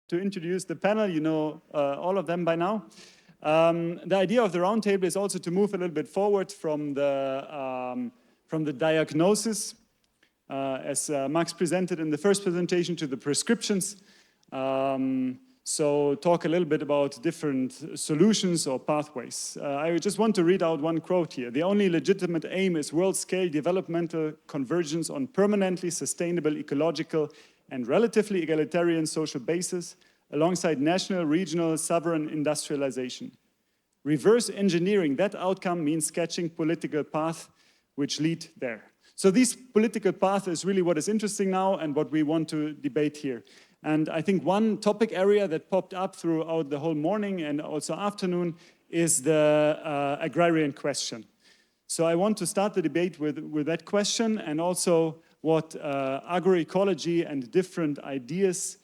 to introduce the panel. You know all of them by now. The idea of the roundtable is also to move a little bit forward from the diagnosis, as Max presented in the first presentation, to the prescriptions. So talk a little bit about different solutions or pathways. I just want to read out one quote here. The only legitimate aim is world-scale developmental convergence on permanently sustainable, ecological, and relatively egalitarian social basis, alongside national, regional, sovereign industrialization. Reverse engineering that outcome means sketching political paths which lead there. So this political path is really what is interesting now and what we want to debate here. And I think one topic area that popped up throughout the whole morning and also afternoon is the agrarian question. So I want to start the debate with that question, and also what agroecology and different ideas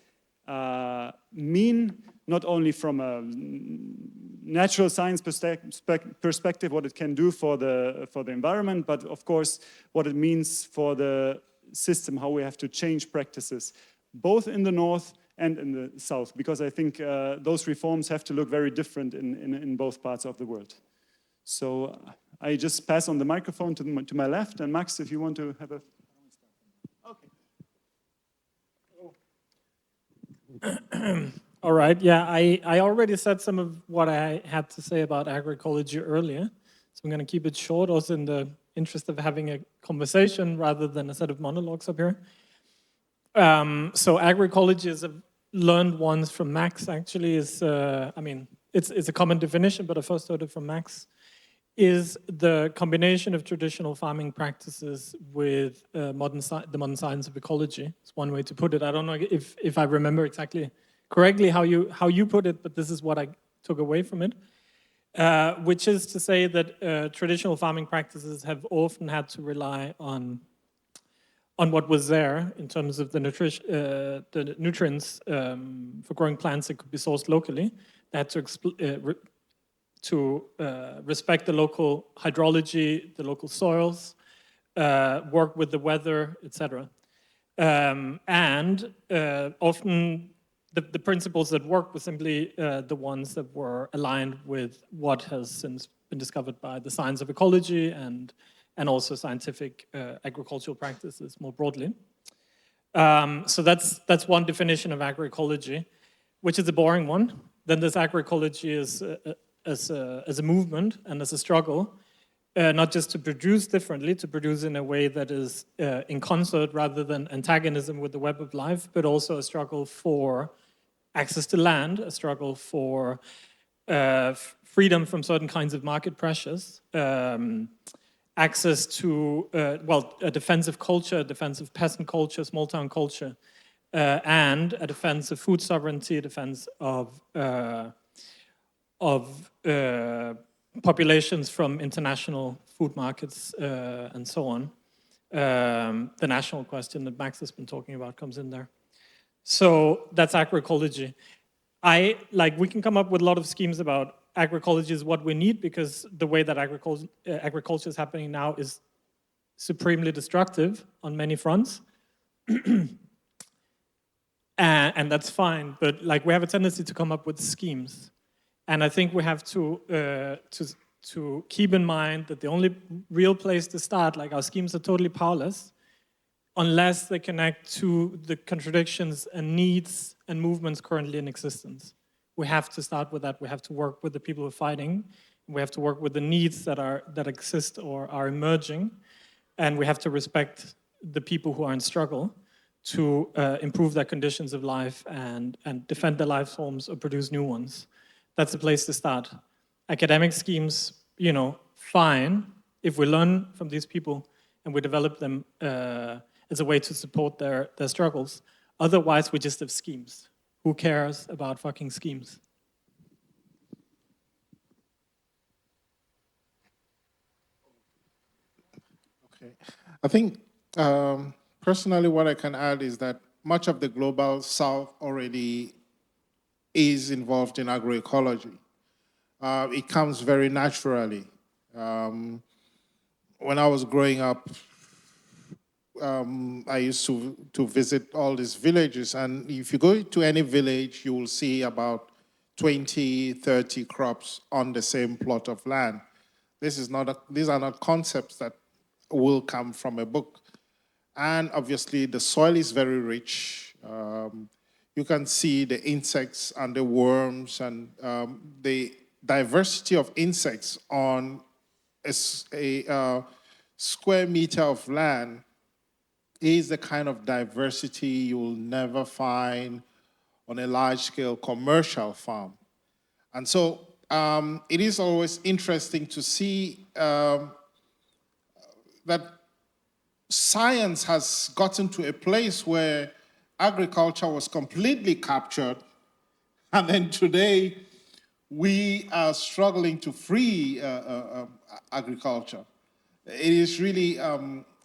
mean, not only from a natural science perspective, what it can do for the environment, but of course what it means for the system, how we have to change practices, both in the north and in the south, because I think those reforms have to look very different in both parts of the world. So I just pass on the microphone to my left, and Max, if you want to have a... Okay. All right, yeah, I already said some of what I had to say about agroecology earlier, so I'm going to keep it short, also in the interest of having a conversation rather than a set of monologues up here. So agroecology, as I've learned once from Max, actually is, I mean, it's a common definition, but I first heard it from Max, is the combination of traditional farming practices with the modern science of ecology. It's one way to put it. I don't know if I remember exactly correctly how you put it, but this is what I took away from it, which is to say that traditional farming practices have often had to rely on what was there in terms of the nutrients for growing plants that could be sourced locally. They had to respect the local hydrology, the local soils, work with the weather, etc. And often the principles that work were simply the ones that were aligned with what has since been discovered by the science of ecology and also scientific agricultural practices more broadly. So that's one definition of agroecology, which is a boring one. Then there's agroecology as a movement and as a struggle, not just to produce differently, to produce in a way that is in concert rather than antagonism with the web of life, but also a struggle for access to land, a struggle for freedom from certain kinds of market pressures, access to, a defensive culture, a defensive peasant culture, small town culture, and a defense of food sovereignty, a defense of populations from international food markets and so on. The national question that Max has been talking about comes in there. So that's agroecology. We can come up with a lot of schemes about agroecology is what we need, because the way that agriculture is happening now is supremely destructive on many fronts. And that's fine, but we have a tendency to come up with schemes. And I think we have to keep in mind that the only real place to start, our schemes are totally powerless unless they connect to the contradictions and needs and movements currently in existence. We have to start with that. We have to work with the people who are fighting. We have to work with the needs that exist or are emerging. And we have to respect the people who are in struggle to improve their conditions of life and defend their life forms or produce new ones. That's the place to start. Academic schemes, fine, if we learn from these people and we develop them as a way to support their struggles. Otherwise, we just have schemes. Who cares about fucking schemes? Okay. I think personally what I can add is that much of the global south already is involved in agroecology. It comes very naturally. When I was growing up, I used to visit all these villages, and if you go to any village, you will see about 20, 30 crops on the same plot of land. These are not concepts that will come from a book. And obviously the soil is very rich. You can see the insects and the worms and the diversity of insects on a square meter of land is the kind of diversity you will never find on a large-scale commercial farm. And so it is always interesting to see that science has gotten to a place where agriculture was completely captured, and then today we are struggling to free agriculture. It is really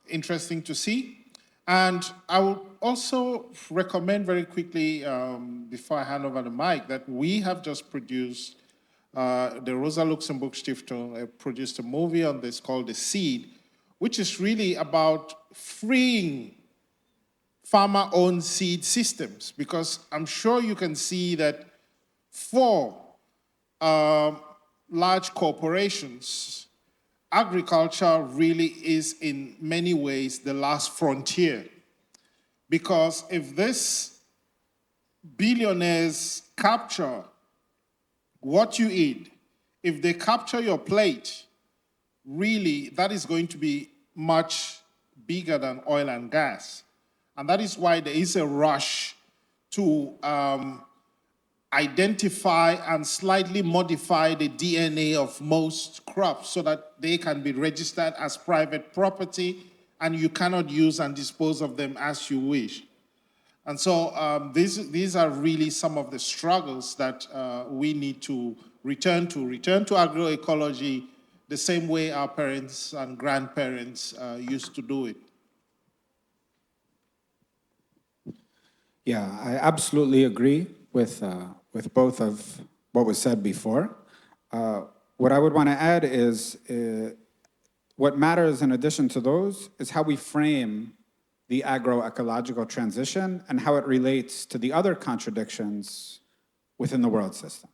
interesting to see. And I would also recommend very quickly, before I hand over the mic, that we have just produced, the Rosa Luxemburg Stiftung produced a movie on this called The Seed, which is really about freeing farmer-owned seed systems, because I'm sure you can see that for large corporations, agriculture really is in many ways the last frontier. Because if these billionaires capture what you eat, if they capture your plate, really that is going to be much bigger than oil and gas. And that is why there is a rush to identify and slightly modify the DNA of most crops so that they can be registered as private property and you cannot use and dispose of them as you wish. And so these are really some of the struggles that we need to return to agroecology the same way our parents and grandparents used to do it. Yeah, I absolutely agree with both of what was said before. What I would want to add is what matters in addition to those is how we frame the agroecological transition and how it relates to the other contradictions within the world system.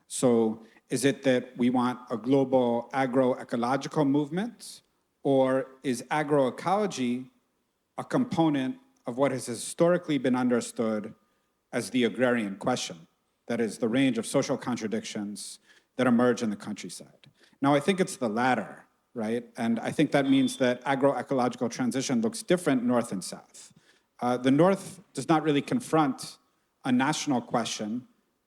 So is it that we want a global agroecological movement, or is agroecology a component of what has historically been understood as the agrarian question? That is the range of social contradictions that emerge in the countryside. Now, I think it's the latter, right? And I think that means that agroecological transition looks different north and south. The north does not really confront a national question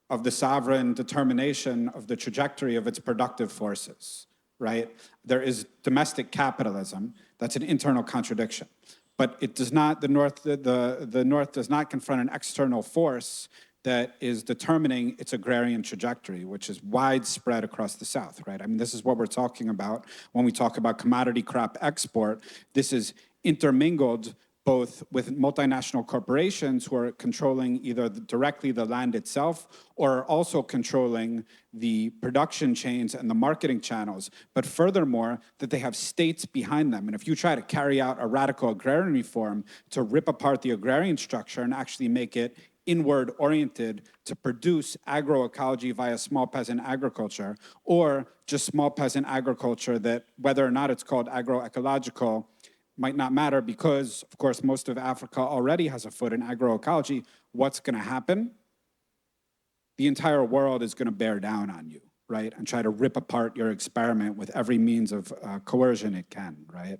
of the sovereign determination of the trajectory of its productive forces, right? There is domestic capitalism, that's an internal contradiction. But it does not, the North does not confront an external force that is determining its agrarian trajectory, which is widespread across the South, right? I mean, this is what we're talking about when we talk about commodity crop export. This is intermingled both with multinational corporations who are controlling either directly the land itself or also controlling the production chains and the marketing channels, but furthermore, that they have states behind them. And if you try to carry out a radical agrarian reform to rip apart the agrarian structure and actually make it inward-oriented to produce agroecology via small peasant agriculture, or just small peasant agriculture that, whether or not it's called agroecological, might not matter because, of course, most of Africa already has a foot in agroecology. What's going to happen? The entire world is going to bear down on you, right? And try to rip apart your experiment with every means of coercion it can, right?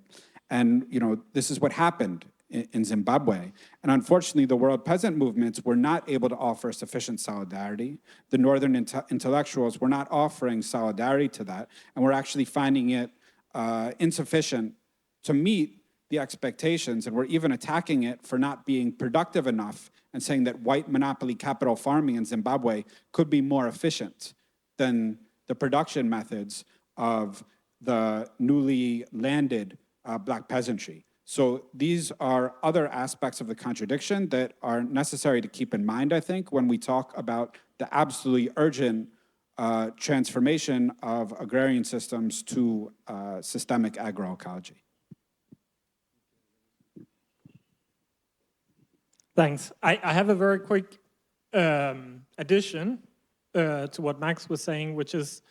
And, you know, this is what happened in Zimbabwe. And unfortunately, the world peasant movements were not able to offer sufficient solidarity. The northern intellectuals were not offering solidarity to that, and we're actually finding it insufficient to meet the expectations, and we're even attacking it for not being productive enough and saying that white monopoly capital farming in Zimbabwe could be more efficient than the production methods of the newly landed black peasantry. So these are other aspects of the contradiction that are necessary to keep in mind, I think, when we talk about the absolutely urgent transformation of agrarian systems to systemic agroecology. Thanks. I have a very quick addition to what Max was saying, which is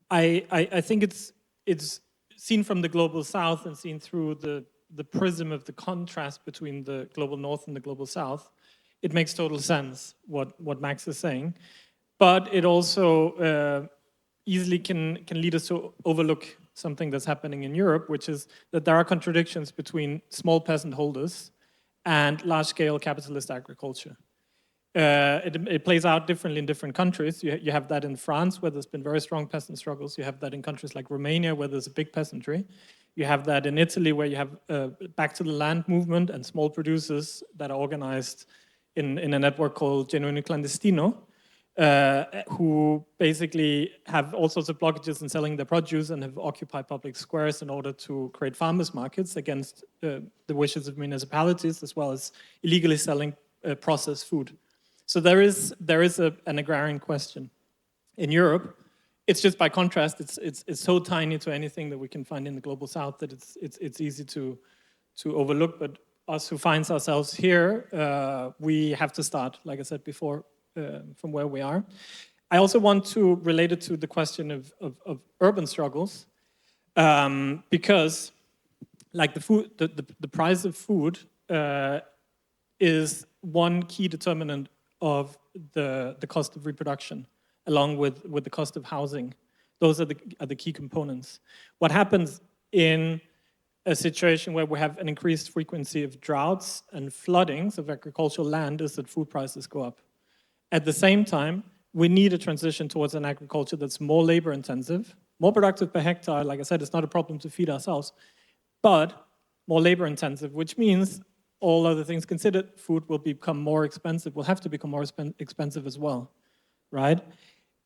I think it's seen from the global south and seen through the prism of the contrast between the global north and the global south. It makes total sense what Max is saying, but it also easily can lead us to overlook something that's happening in Europe, which is that there are contradictions between small peasant holders and large-scale capitalist agriculture. It plays out differently in different countries. You have that in France, where there's been very strong peasant struggles. You have that in countries like Romania, where there's a big peasantry. You have that in Italy, where you have back to the land movement and small producers that are organized in a network called Genuino Clandestino, who basically have all sorts of blockages in selling their produce and have occupied public squares in order to create farmers markets against the wishes of municipalities, as well as illegally selling processed food. So there is an agrarian question in Europe. It's just by contrast, it's so tiny to anything that we can find in the global south that it's easy to overlook. But us who find ourselves here, we have to start, like I said before, from where we are. I also want to relate it to the question of urban struggles, because like the price of food is one key determinant of the cost of reproduction, along with the cost of housing. Those are the key components. What happens in a situation where we have an increased frequency of droughts and floodings of agricultural land is that food prices go up. At the same time, we need a transition towards an agriculture that's more labor intensive, more productive per hectare. Like I said, it's not a problem to feed ourselves, but more labor intensive, which means all other things considered, food will become more expensive, will have to become more expensive as well, right?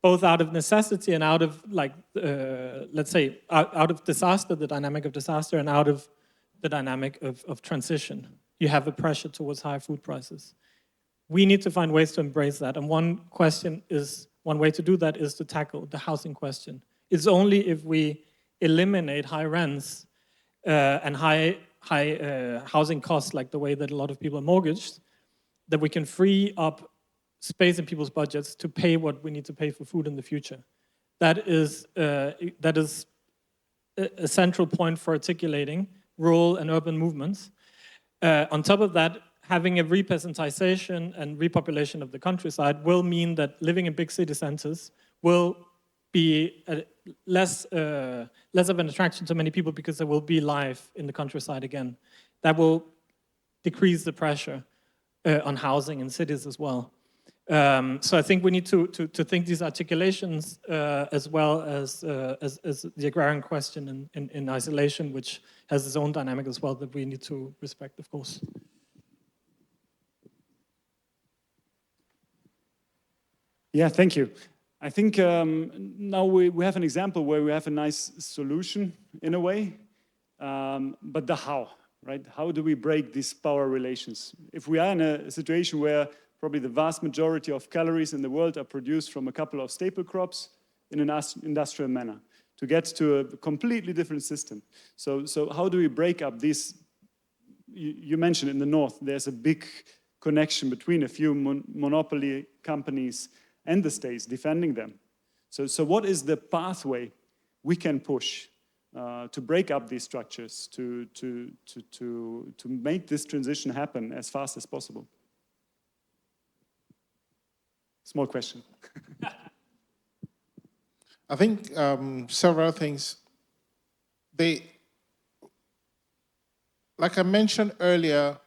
Both out of necessity and out of, like, let's say, out of disaster, the dynamic of disaster, and out of the dynamic of transition. You have a pressure towards higher food prices. We need to find ways to embrace that. And one way to do that is to tackle the housing question. It's only if we eliminate high rents and high housing costs, like the way that a lot of people are mortgaged, that we can free up space in people's budgets to pay what we need to pay for food in the future. That is a central point for articulating rural and urban movements. On top of that, having a repeasantization and repopulation of the countryside will mean that living in big city centers will be less of an attraction to many people, because there will be life in the countryside again. That will decrease the pressure on housing in cities as well. So I think we need to think these articulations as well as the agrarian question in isolation, which has its own dynamic as well that we need to respect, of course. Yeah, thank you. I think now we have an example where we have a nice solution in a way, but the how, right? How do we break these power relations? If we are in a situation where probably the vast majority of calories in the world are produced from a couple of staple crops in an industrial manner, to get to a completely different system. So how do we break up these? You mentioned in the north, there's a big connection between a few monopoly companies and the states defending them. So what is the pathway we can push to break up these structures, to make this transition happen as fast as possible? Small question. I think several things. Like I mentioned earlier,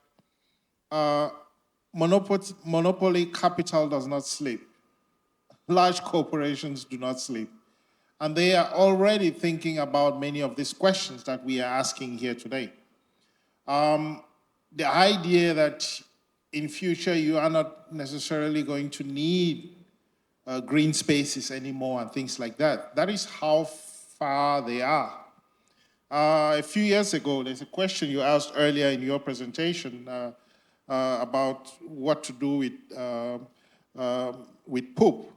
monopoly capital does not sleep. Large corporations do not sleep. And they are already thinking about many of these questions that we are asking here today. The idea that in future you are not necessarily going to need green spaces anymore and things like that. That is how far they are. A few years ago, there's a question you asked earlier in your presentation about what to do with poop.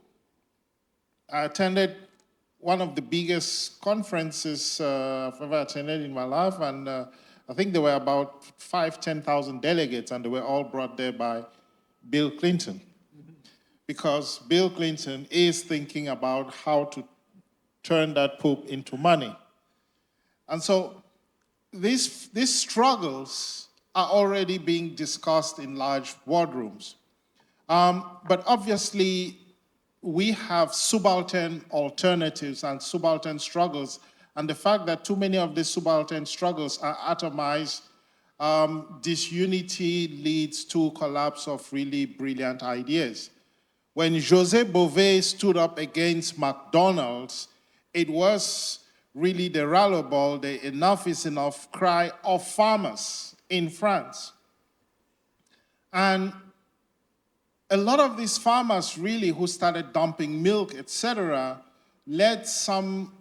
I attended one of the biggest conferences I've ever attended in my life, and I think there were about 10,000 delegates, and they were all brought there by Bill Clinton. Because Bill Clinton is thinking about how to turn that poop into money. And so these struggles are already being discussed in large boardrooms. But obviously, we have subaltern alternatives and subaltern struggles, and the fact that too many of these subaltern struggles are atomized, disunity leads to collapse of really brilliant ideas. When José Bové stood up against McDonald's, it was really the ras-le-bol, the enough is enough cry of farmers in France. And a lot of these farmers really who started dumping milk, etc., led some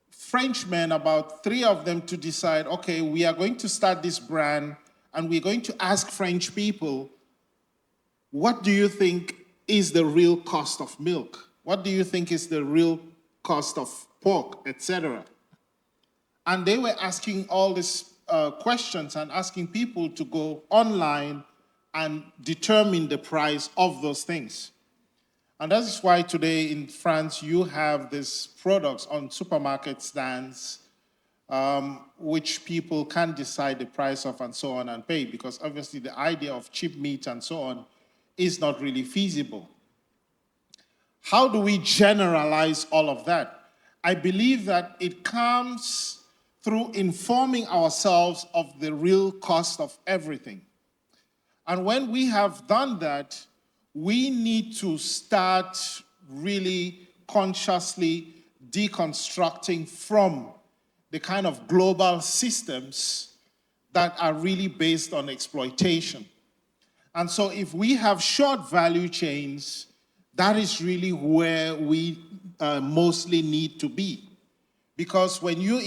Frenchmen, about 3 of them, to decide, okay, we are going to start this brand and we're going to ask French people, what do you think is the real cost of milk? What do you think is the real cost of pork, etc.? And they were asking all these questions and asking people to go online and determine the price of those things. And that is why today in France you have these products on supermarket stands which people can decide the price of and so on and pay, because obviously the idea of cheap meat and so on is not really feasible. How do we generalize all of that? I believe that it comes through informing ourselves of the real cost of everything. And when we have done that, we need to start really consciously deconstructing from the kind of global systems that are really based on exploitation. And so if we have short value chains, that is really where we mostly need to be. Because when you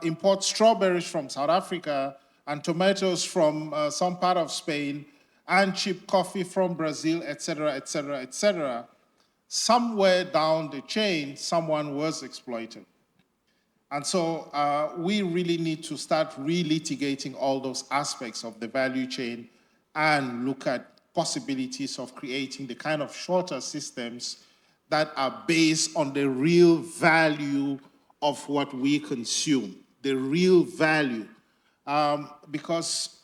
import strawberries from South Africa and tomatoes from some part of Spain and cheap coffee from Brazil, etc., etc., etc., somewhere down the chain, someone was exploited. And so we really need to start relitigating all those aspects of the value chain and look at possibilities of creating the kind of shorter systems that are based on the real value of what we consume, the real value. Because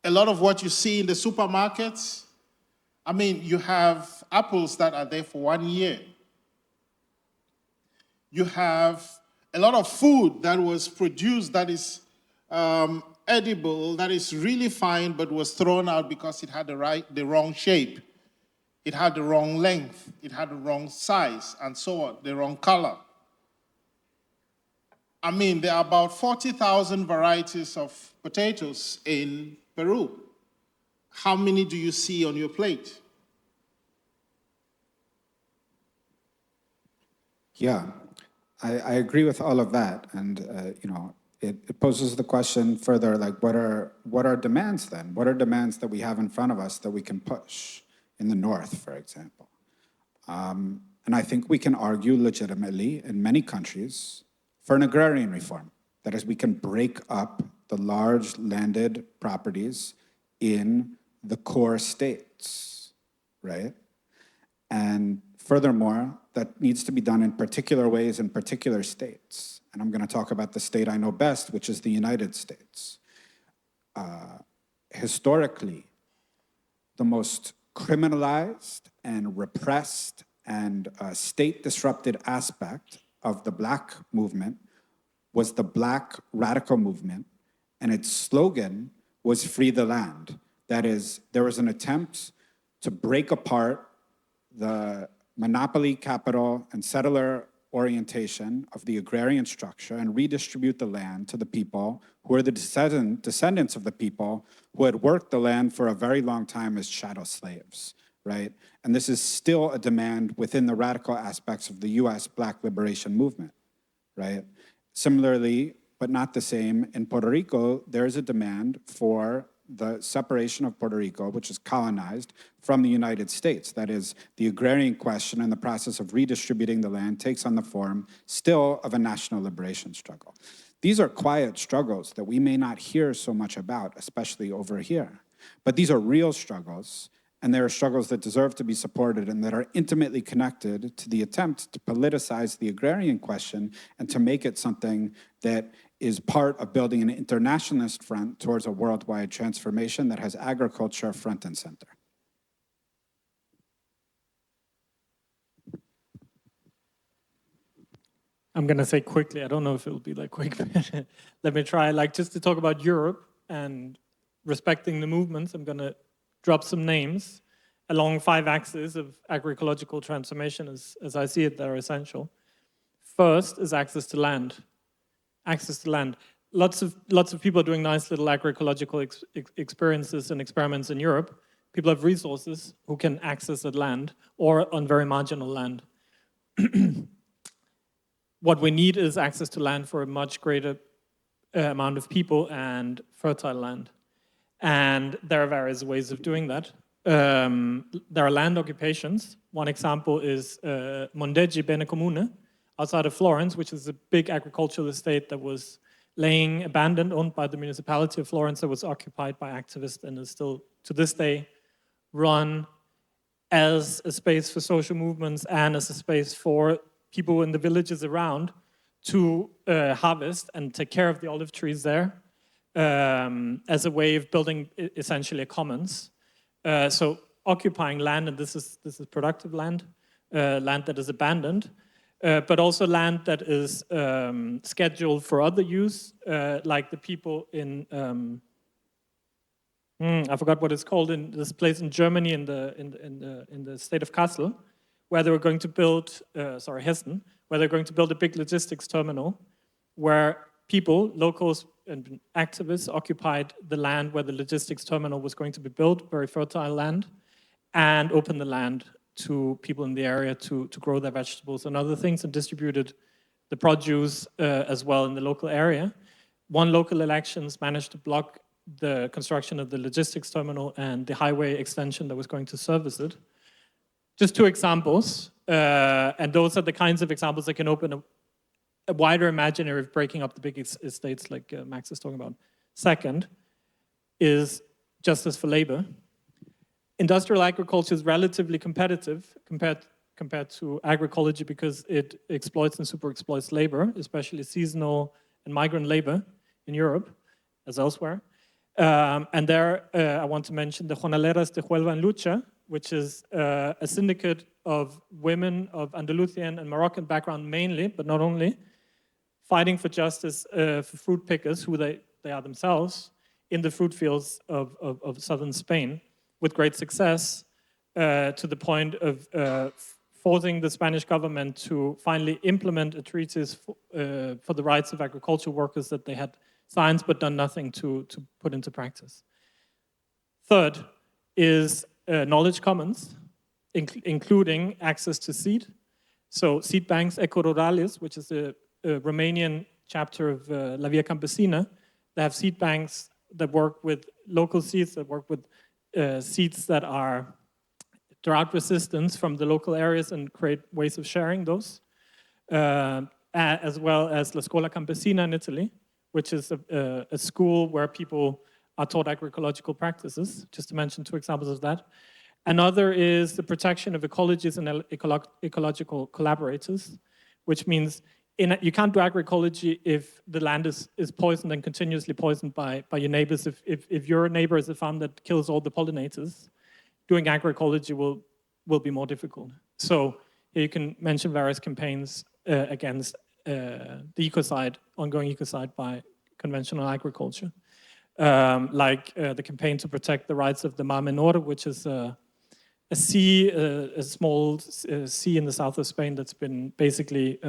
a lot of what you see in the supermarkets, I mean, you have apples that are there for 1 year. You have a lot of food that was produced that is edible, that is really fine, but was thrown out because it had the wrong shape. It had the wrong length. It had the wrong size, and so on, the wrong color. I mean, there are about 40,000 varieties of potatoes in Peru. How many do you see on your plate? Yeah, I agree with all of that, and it poses the question further, like what are demands then? What are demands that we have in front of us that we can push in the north, for example? And I think we can argue legitimately in many countries for an agrarian reform. That is, we can break up the large landed properties in the core states, right? And furthermore, that needs to be done in particular ways in particular states. And I'm going to talk about the state I know best, which is the United States. Historically, the most criminalized and repressed and state-disrupted aspect of the Black movement was the Black radical movement, and its slogan was "Free the Land." That is, there was an attempt to break apart the monopoly, capital, and settler orientation of the agrarian structure and redistribute the land to the people who are the descendants of the people who had worked the land for a very long time as chattel slaves, right? And this is still a demand within the radical aspects of the US Black liberation movement, right? Similarly, but not the same, in Puerto Rico, there is a demand for the separation of Puerto Rico, which is colonized, from the United States. That is, the agrarian question and the process of redistributing the land takes on the form still of a national liberation struggle. These are quiet struggles that we may not hear so much about, especially over here. But these are real struggles, and there are struggles that deserve to be supported and that are intimately connected to the attempt to politicize the agrarian question and to make it something that is part of building an internationalist front towards a worldwide transformation that has agriculture front and center. I'm going to say quickly, I don't know if it'll be like quick, but let me try. Like, just to talk about Europe and respecting the movements, I'm going to drop some names along 5 axes of agroecological transformation as I see it that are essential. First is access to land. Access to land. Lots of people are doing nice little agroecological experiences and experiments in Europe. People have resources who can access that land or on very marginal land. What we need is access to land for a much greater amount of people and fertile land. And there are various ways of doing that. There are land occupations. One example is Mondeggi Bene Comune, outside of Florence, which is a big agricultural estate that was laying abandoned, owned by the municipality of Florence, that was occupied by activists and is still, to this day, run as a space for social movements and as a space for people in the villages around to harvest and take care of the olive trees there as a way of building essentially a commons. So occupying land, and this is productive land, land that is abandoned, but also land that is scheduled for other use, like the people in I forgot what it's called, in this place in Germany in the state of Kassel, where they were going to build, Hessen, where they're going to build a big logistics terminal where people, locals and activists occupied the land where the logistics terminal was going to be built, very fertile land, and opened the land to people in the area to grow their vegetables and other things, and distributed the produce as well in the local area. One local elections managed to block the construction of the logistics terminal and the highway extension that was going to service it. Just 2 examples, and those are the kinds of examples that can open a wider imaginary of breaking up the big estates like Max is talking about. Second is justice for labor. Industrial agriculture is relatively competitive compared to agroecology because it exploits and super exploits labor, especially seasonal and migrant labor in Europe as elsewhere. And there I want to mention the Jornaleras de Huelva en Lucha, which is a syndicate of women of Andalusian and Moroccan background mainly, but not only, fighting for justice for fruit pickers, who they are themselves, in the fruit fields of southern Spain, with great success, to the point of forcing the Spanish government to finally implement a treatise for the rights of agricultural workers that they had signed but done nothing to put into practice. Third is knowledge commons, including access to seed. So seed banks, ecorurales, which is a Romanian chapter of La Via Campesina, they have seed banks that work with local seeds, that work with seeds that are drought resistant from the local areas and create ways of sharing those, as well as La Scuola Campesina in Italy, which is a school where people are taught agroecological practices, just to mention 2 examples of that. Another is the protection of ecologies and ecological collaborators, which means you can't do agroecology if the land is poisoned and continuously poisoned by your neighbors. If your neighbor is a farm that kills all the pollinators, doing agroecology will be more difficult. So you can mention various campaigns against the ecocide, ongoing ecocide by conventional agriculture. Like the campaign to protect the rights of the Mar Menor, which is a small sea in the south of Spain that's been basically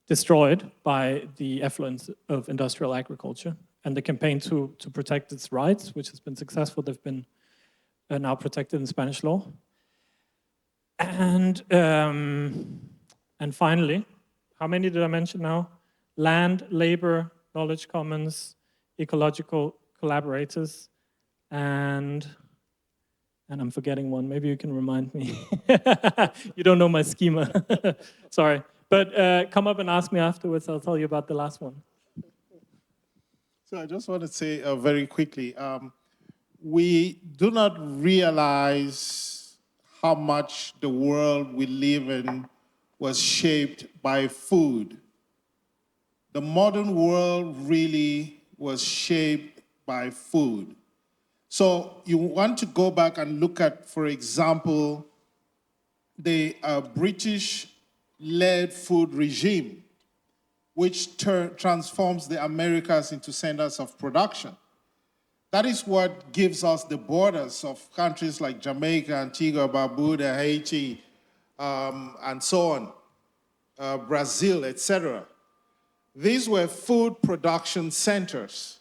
destroyed by the effluence of industrial agriculture. And the campaign to protect its rights, which has been successful, they've been now protected in Spanish law. And finally, how many did I mention now? Land, labor, knowledge commons, ecological collaborators, and I'm forgetting one. Maybe you can remind me. You don't know my schema. Sorry. But come up and ask me afterwards. I'll tell you about the last one. So I just want to say very quickly, we do not realize how much the world we live in was shaped by food. The modern world really was shaped by food. So you want to go back and look at, for example, the British-led food regime, which transforms the Americas into centers of production. That is what gives us the borders of countries like Jamaica, Antigua, Barbuda, Haiti, and so on, Brazil, etc. These were food production centers.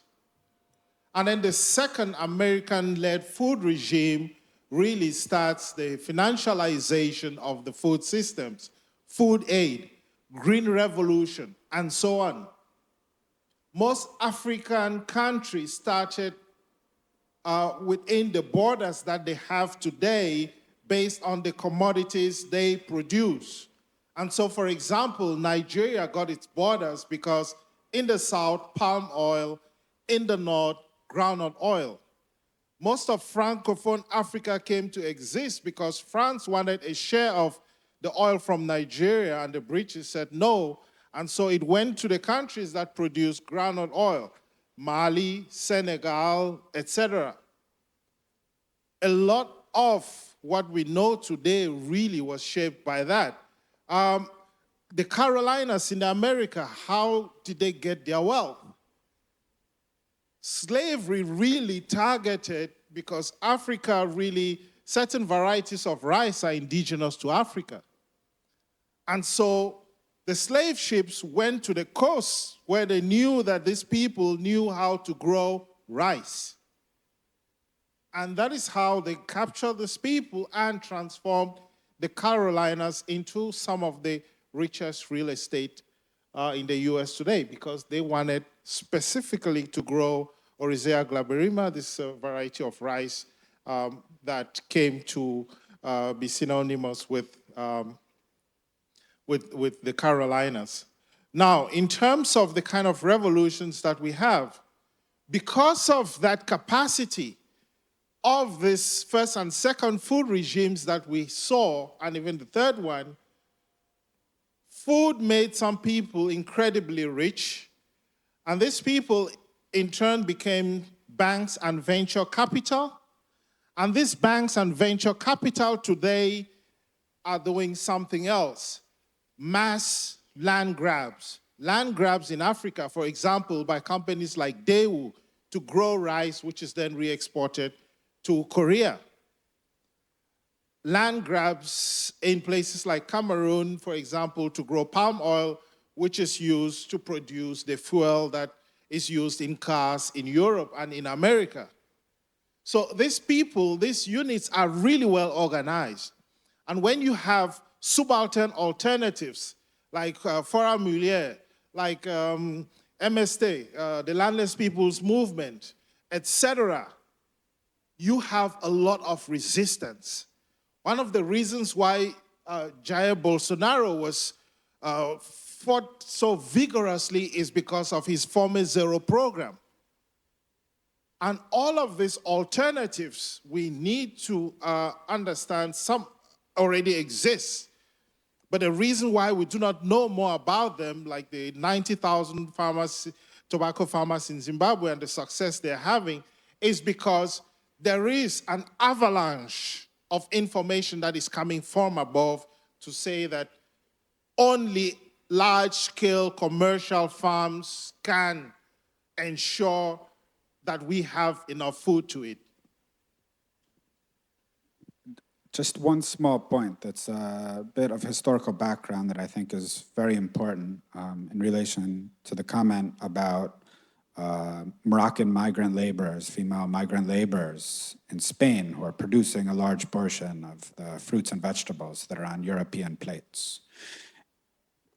And then the second American-led food regime really starts the financialization of the food systems, food aid, green revolution, and so on. Most African countries started within the borders that they have today based on the commodities they produce. And so, for example, Nigeria got its borders because in the south, palm oil, in the north, groundnut oil. Most of Francophone Africa came to exist because France wanted a share of the oil from Nigeria, and the British said no, and so it went to the countries that produce groundnut oil, Mali, Senegal, etc. A lot of what we know today really was shaped by that. The Carolinas in America, how did they get their wealth? Slavery really targeted, because Africa really, certain varieties of rice are indigenous to Africa. And so the slave ships went to the coast where they knew that these people knew how to grow rice. And that is how they captured these people and transformed the Carolinas into some of the richest real estate in the US today, because they wanted specifically to grow Oryzea glaberrima, this variety of rice that came to be synonymous with the Carolinas. Now, in terms of the kind of revolutions that we have, because of that capacity of this first and second food regimes that we saw, and even the third one, food made some people incredibly rich, and these people in turn became banks and venture capital. And these banks and venture capital today are doing something else. Mass land grabs. Land grabs in Africa, for example, by companies like Daewoo to grow rice, which is then re-exported to Korea. Land grabs in places like Cameroon, for example, to grow palm oil, which is used to produce the fuel that is used in cars in Europe and in America. So these people, these units are really well organized. And when you have subaltern alternatives like Fora Mulier, like MST, the Landless People's Movement, etc., you have a lot of resistance. One of the reasons why Jair Bolsonaro was fought so vigorously is because of his Fome Zero program. And all of these alternatives, we need to understand some already exist. But the reason why we do not know more about them, like the 90,000 tobacco farmers in Zimbabwe and the success they're having, is because there is an avalanche of information that is coming from above to say that only large-scale commercial farms can ensure that we have enough food to eat. Just one small point that's a bit of historical background that I think is very important in relation to the comment about Moroccan migrant laborers, female migrant laborers in Spain who are producing a large portion of the fruits and vegetables that are on European plates.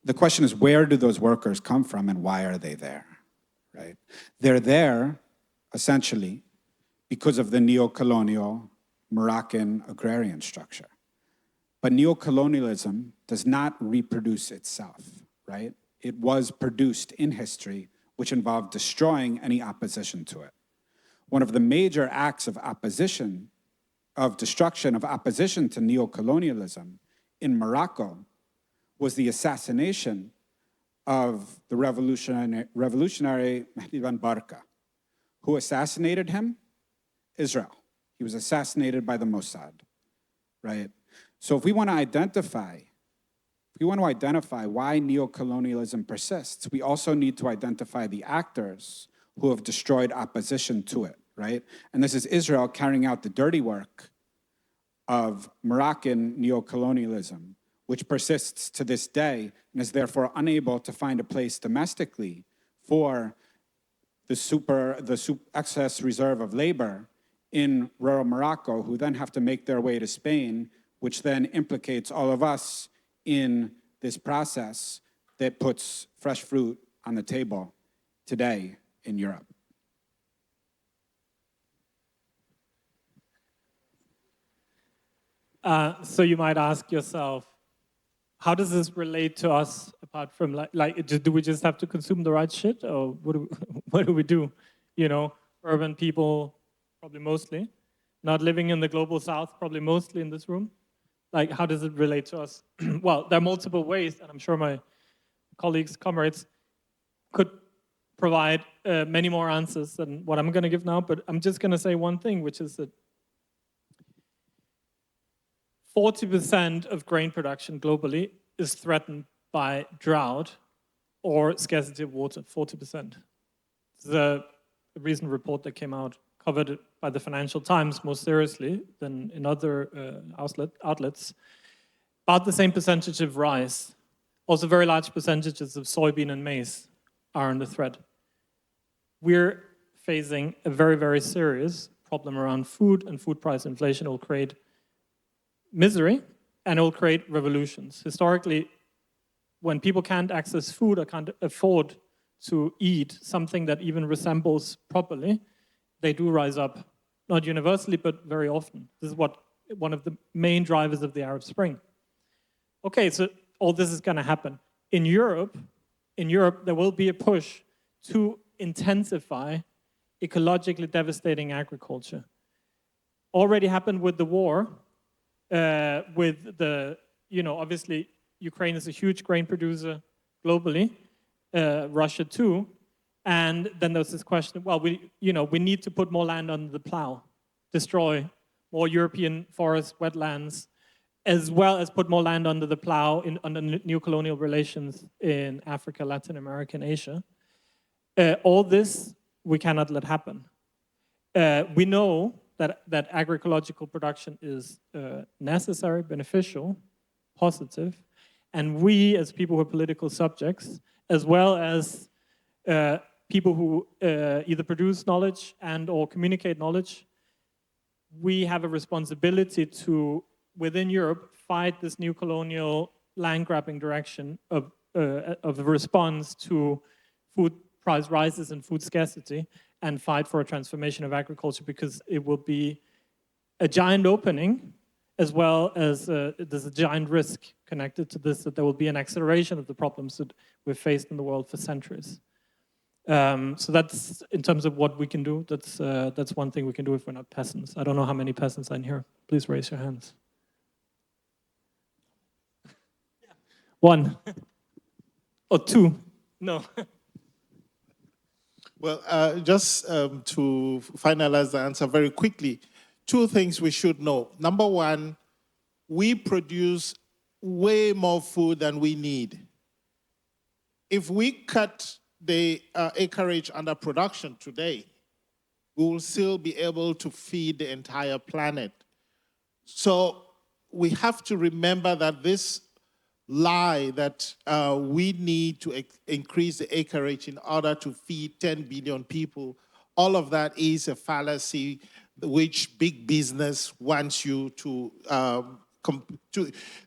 The question is, where do those workers come from and why are they there, right? They're there, essentially, because of the neo-colonial Moroccan agrarian structure. But neocolonialism does not reproduce itself, right? It was produced in history, which involved destroying any opposition to it. One of the major acts of opposition, of destruction of opposition to neocolonialism in Morocco was the assassination of the revolutionary Mehdi Ben Barka. Who assassinated him? Israel. He was assassinated by the Mossad, right? So if we want to identify why neocolonialism persists, we also need to identify the actors who have destroyed opposition to it, right? And this is Israel carrying out the dirty work of Moroccan neocolonialism, which persists to this day and is therefore unable to find a place domestically for the excess reserve of labor in rural Morocco, who then have to make their way to Spain, which then implicates all of us in this process that puts fresh fruit on the table today in Europe. So you might ask yourself, how does this relate to us apart from do we just have to consume the right shit, or what do we do? You know, urban people, probably mostly, not living in the global south, probably mostly in this room. Like, how does it relate to us? Well, there are multiple ways, and I'm sure my colleagues, comrades, could provide many more answers than what I'm going to give now, but I'm just going to say one thing, which is that 40% of grain production globally is threatened by drought or scarcity of water, 40%. The recent report that came out covered it by the Financial Times more seriously than in other outlets. About the same percentage of rice, also very large percentages of soybean and maize are under threat. We're facing a very, very serious problem around food, and food price inflation will create misery, and it will create revolutions. Historically, when people can't access food or can't afford to eat something that even resembles properly, they do rise up, not universally, but very often. This is one of the main drivers of the Arab Spring. Okay, so all this is going to happen. In Europe, there will be a push to intensify ecologically devastating agriculture. Already happened with the war, obviously Ukraine is a huge grain producer globally, Russia too, and then there's this question, well, we need to put more land under the plow, destroy more European forests, wetlands, as well as put more land under the plow under new colonial relations in Africa, Latin America, and Asia. All this we cannot let happen. We know that agroecological production is necessary, beneficial, positive, and we as people who are political subjects, as well as people who either produce knowledge and or communicate knowledge, we have a responsibility to, within Europe, fight this new colonial land-grabbing direction of a response to food price rises and food scarcity, and fight for a transformation of agriculture, because it will be a giant opening, as well as there's a giant risk connected to this, that there will be an acceleration of the problems that we've faced in the world for centuries. So that's, in terms of what we can do, that's one thing we can do if we're not peasants. I don't know how many peasants are in here. Please raise your hands. One. Or two. No. Well, just to finalize the answer very quickly, two things we should know. Number one, we produce way more food than we need. If we cut the acreage under production today, we will still be able to feed the entire planet. So we have to remember that this lie that we need to increase the acreage in order to feed 10 billion people, all of that is a fallacy which big business wants you to,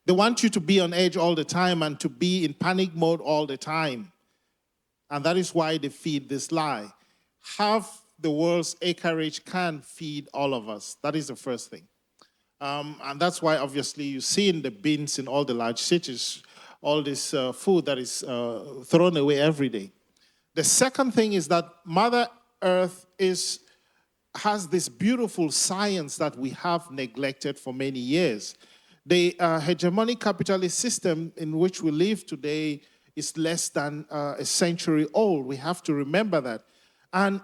they want you to be on edge all the time and to be in panic mode all the time. And that is why they feed this lie. Have the world's acreage can feed all of us. That is the first thing. And that's why, obviously, you see in the bins in all the large cities, all this food that is thrown away every day. The second thing is that Mother Earth has this beautiful science that we have neglected for many years. The hegemonic capitalist system in which we live today is less than a century old. We have to remember that. And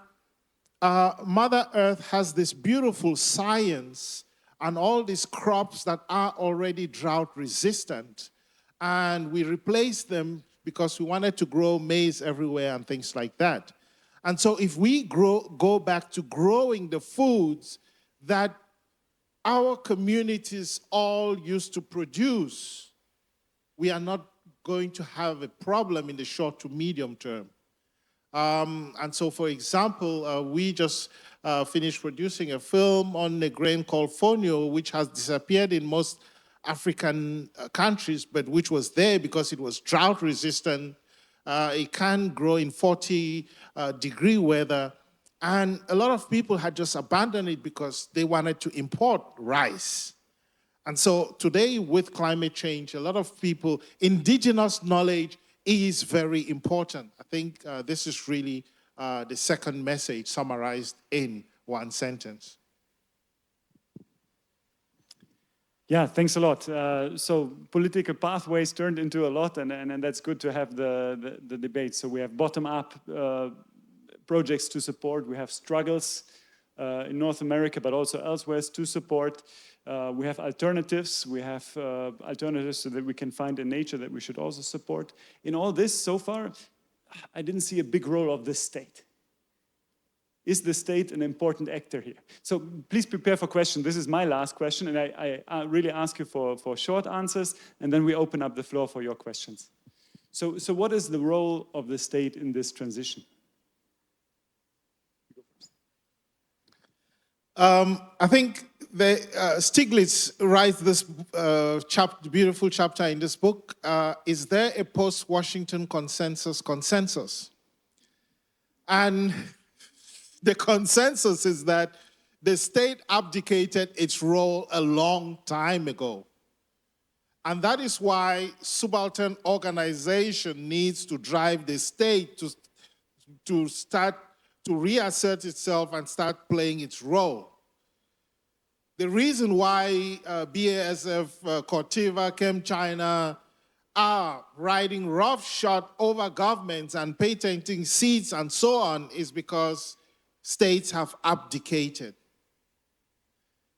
Mother Earth has this beautiful science and all these crops that are already drought resistant. And we replaced them because we wanted to grow maize everywhere and things like that. And so if we go back to growing the foods that our communities all used to produce, we are not going to have a problem in the short to medium term. And so, for example, we just finished producing a film on a grain called fonio, which has disappeared in most African countries, but which was there because it was drought resistant. It can grow in 40-degree weather. And a lot of people had just abandoned it because they wanted to import rice. And so today, with climate change, a lot of people, indigenous knowledge is very important. I think this is really the second message summarized in one sentence. Yeah, thanks a lot. So political pathways turned into a lot, and that's good to have the debate. So we have bottom-up projects to support. We have struggles in North America, but also elsewhere to support. We have alternatives. We have alternatives so that we can find in nature that we should also support. In all this, so far, I didn't see a big role of the state. Is the state an important actor here? So please prepare for questions. This is my last question, and I really ask you for short answers, and then we open up the floor for your questions. So what is the role of the state in this transition? I think Stiglitz writes this beautiful chapter in this book. Is there a post-Washington consensus? And the consensus is that the state abdicated its role a long time ago. And that is why subaltern organization needs to drive the state to start to reassert itself and start playing its role. The reason why BASF, Corteva, ChemChina are riding roughshod over governments and patenting seeds and so on is because states have abdicated.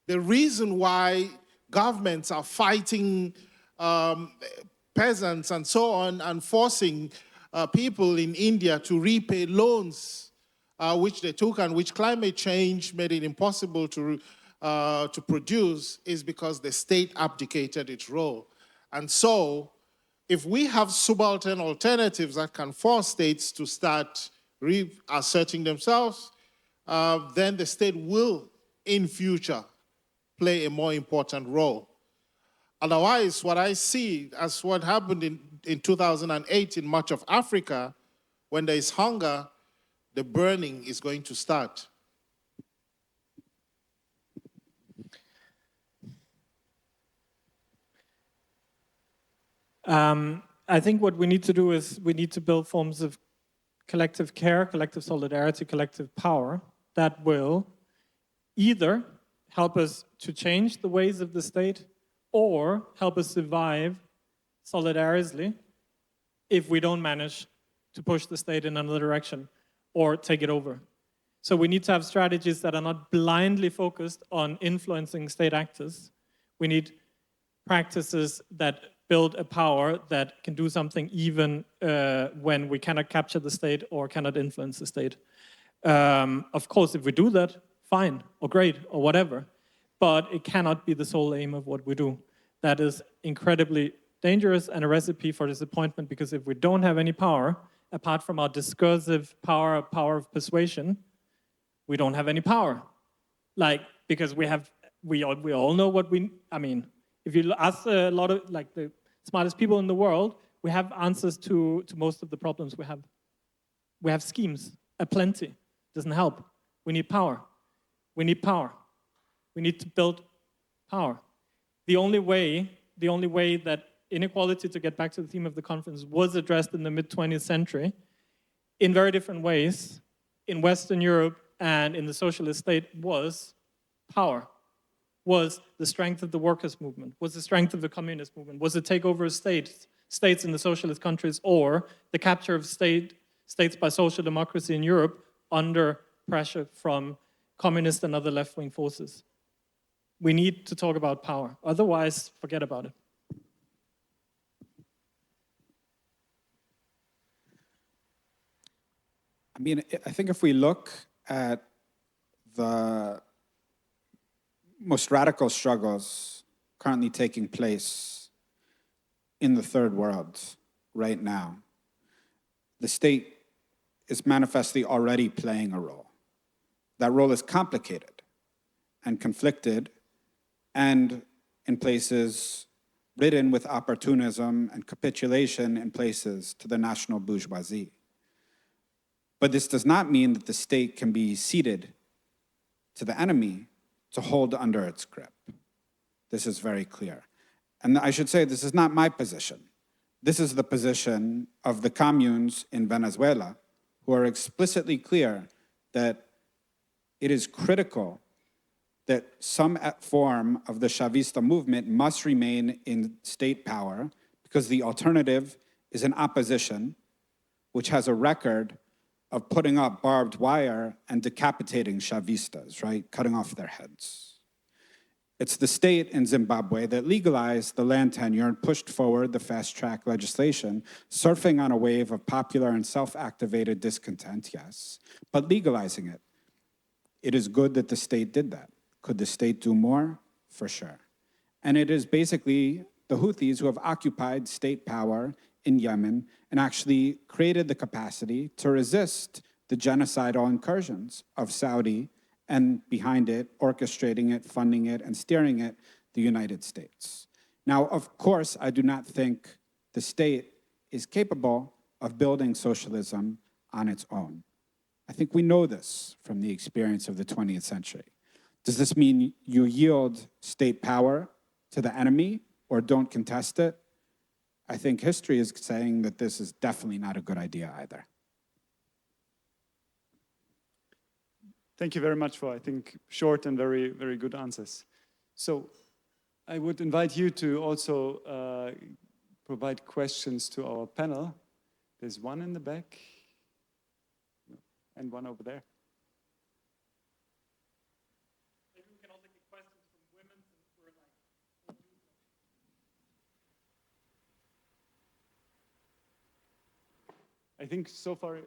The reason why governments are fighting peasants and so on and forcing people in India to repay loans which they took and which climate change made it impossible to produce is because the state abdicated its role. And so if we have subaltern alternatives that can force states to start reasserting themselves, then the state will, in future, play a more important role. Otherwise, what I see as what happened in 2008 in much of Africa, when there is hunger, the burning is going to start. I think what we need to do is we need to build forms of collective care, collective solidarity, collective power that will either help us to change the ways of the state or help us survive solidariously if we don't manage to push the state in another direction or take it over. So we need to have strategies that are not blindly focused on influencing state actors. We need practices that build a power that can do something even when we cannot capture the state or cannot influence the state. Of course, if we do that, fine or great or whatever, but it cannot be the sole aim of what we do. That is incredibly dangerous and a recipe for disappointment, because if we don't have any power, apart from our discursive power of persuasion, we don't have any power. Because we all know what if you ask a lot of the smartest people in the world, we have answers to most of the problems we have. We have schemes, aplenty. Doesn't help. We need power. We need power. We need to build power. The only way that inequality, to get back to the theme of the conference, was addressed in the mid-20th century in very different ways in Western Europe and in the socialist state was power, was the strength of the workers' movement, was the strength of the communist movement, was the takeover of states in the socialist countries, or the capture of states by social democracy in Europe under pressure from communist and other left-wing forces. We need to talk about power. Otherwise, forget about it. I mean, I think if we look at the most radical struggles currently taking place in the third world right now, the state is manifestly already playing a role. That role is complicated and conflicted and in places ridden with opportunism and capitulation in places to the national bourgeoisie. But this does not mean that the state can be ceded to the enemy to hold under its grip. This is very clear. And I should say, this is not my position. This is the position of the communes in Venezuela, who are explicitly clear that it is critical that some form of the Chavista movement must remain in state power because the alternative is an opposition which has a record of putting up barbed wire and decapitating Chavistas, right? Cutting off their heads. It's the state in Zimbabwe that legalized the land tenure and pushed forward the fast-track legislation, surfing on a wave of popular and self-activated discontent, yes, but legalizing it. It is good that the state did that. Could the state do more? For sure. And it is basically the Houthis who have occupied state power in Yemen and actually created the capacity to resist the genocidal incursions of Saudi and behind it, orchestrating it, funding it, and steering it, the United States. Now, of course, I do not think the state is capable of building socialism on its own. I think we know this from the experience of the 20th century. Does this mean you yield state power to the enemy or don't contest it? I think history is saying that this is definitely not a good idea either. Thank you very much for, I think, short and very, very good answers. So I would invite you to also provide questions to our panel. There's one in the back and one over there. Maybe we can also get questions from women since we're like... I think so far